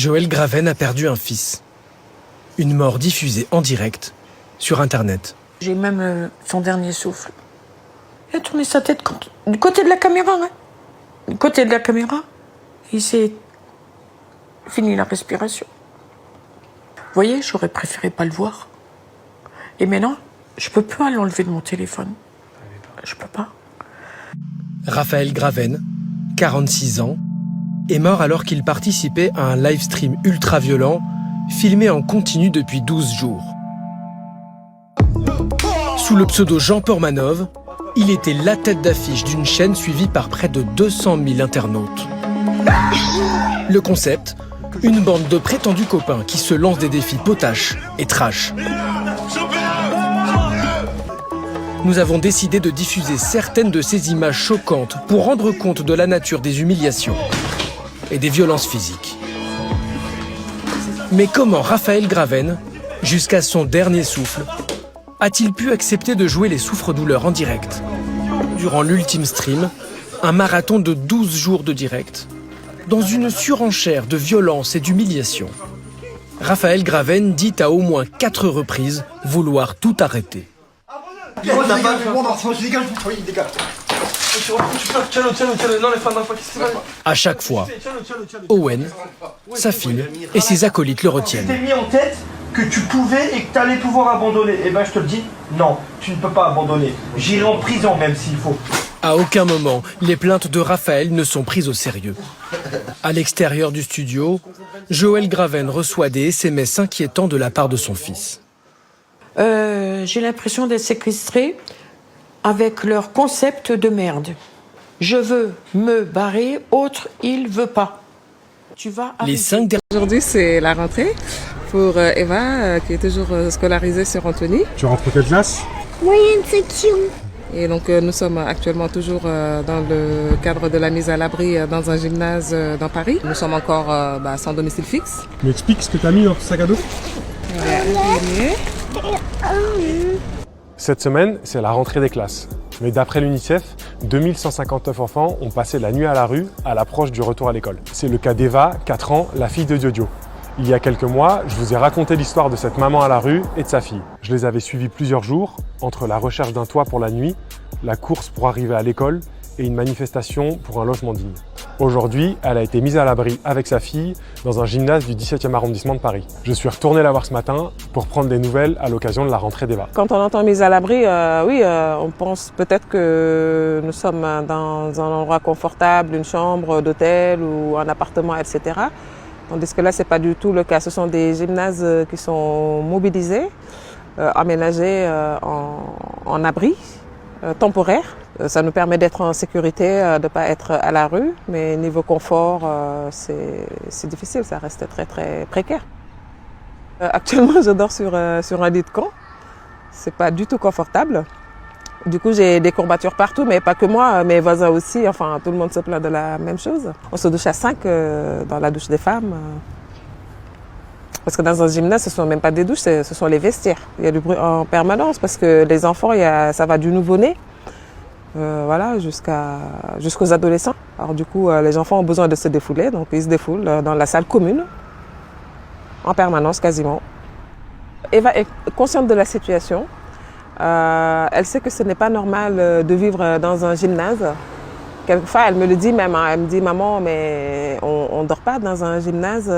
Joël Graven a perdu un fils. Une mort diffusée en direct sur Internet. J'ai même son dernier souffle. Il a tourné sa tête du côté de la caméra. Hein. Du côté de la caméra. Il s'est fini la respiration. Vous voyez, j'aurais préféré pas le voir. Et maintenant, je peux pas l'enlever de mon téléphone. Je peux pas. Raphaël Graven, 46 ans, est mort alors qu'il participait à un live stream ultra-violent filmé en continu depuis 12 jours. Sous le pseudo Jean Pormanov, il était la tête d'affiche d'une chaîne suivie par près de 200 000 internautes. Le concept, une bande de prétendus copains qui se lancent des défis potaches et trash. Nous avons décidé de diffuser certaines de ces images choquantes pour rendre compte de la nature des humiliations et des violences physiques. Mais comment Raphaël Graven, jusqu'à son dernier souffle, a-t-il pu accepter de jouer les souffres-douleurs en direct? Durant l'ultime stream, un marathon de 12 jours de direct, dans une surenchère de violence et d'humiliation. Raphaël Graven dit à au moins 4 reprises vouloir tout arrêter. À chaque fois, Owen, sa fille et ses acolytes le retiennent. Tu t'es mis en tête que tu pouvais et que tu allais pouvoir abandonner. Eh ben je te le dis, non, tu ne peux pas abandonner. J'irai en prison même s'il faut. À aucun moment, les plaintes de Raphaël ne sont prises au sérieux. À l'extérieur du studio, Joël Graven reçoit des SMS inquiétants de la part de son fils. J'ai l'impression d'être séquestrée avec leur concept de merde. Je veux me barrer, autre il veut pas. Tu vas Les 5 derniers... Aujourd'hui, c'est la rentrée pour Eva, qui est toujours scolarisée sur Antony. Tu rentres quelle classe? Moyenne section. Et donc, nous sommes actuellement toujours dans le cadre de la mise à l'abri dans un gymnase dans Paris. Nous sommes encore sans domicile fixe. Tu m'expliques ce que tu as mis dans ton sac à dos? Cette semaine, c'est la rentrée des classes. Mais d'après l'UNICEF, 2159 enfants ont passé la nuit à la rue à l'approche du retour à l'école. C'est le cas d'Eva, 4 ans, la fille de Diodio. Il y a quelques mois, je vous ai raconté l'histoire de cette maman à la rue et de sa fille. Je les avais suivis plusieurs jours, entre la recherche d'un toit pour la nuit, la course pour arriver à l'école et une manifestation pour un logement digne. Aujourd'hui, elle a été mise à l'abri avec sa fille dans un gymnase du 17e arrondissement de Paris. Je suis retourné la voir ce matin pour prendre des nouvelles à l'occasion de la rentrée d'Eva. Quand on entend mise à l'abri, on pense peut-être que nous sommes dans un endroit confortable, une chambre d'hôtel ou un appartement, etc. Tandis que là, ce n'est pas du tout le cas. Ce sont des gymnases qui sont mobilisés, aménagés en abri temporaire. Ça nous permet d'être en sécurité, de ne pas être à la rue, mais niveau confort, c'est difficile, ça reste très très précaire. Actuellement, je dors sur un lit de camp. C'est pas du tout confortable. Du coup, j'ai des courbatures partout, mais pas que moi, mes voisins aussi. Enfin, tout le monde se plaint de la même chose. On se douche à 5 dans la douche des femmes. Parce que dans un gymnase, ce ne sont même pas des douches, ce sont les vestiaires. Il y a du bruit en permanence parce que les enfants, ça va du nouveau-né jusqu'aux adolescents. Alors du coup, les enfants ont besoin de se défouler, donc ils se défoulent dans la salle commune, en permanence quasiment. Eva est consciente de la situation. Elle sait que ce n'est pas normal de vivre dans un gymnase. Quelquefois, elle me le dit même, elle me dit « Maman, mais on ne dort pas dans un gymnase ».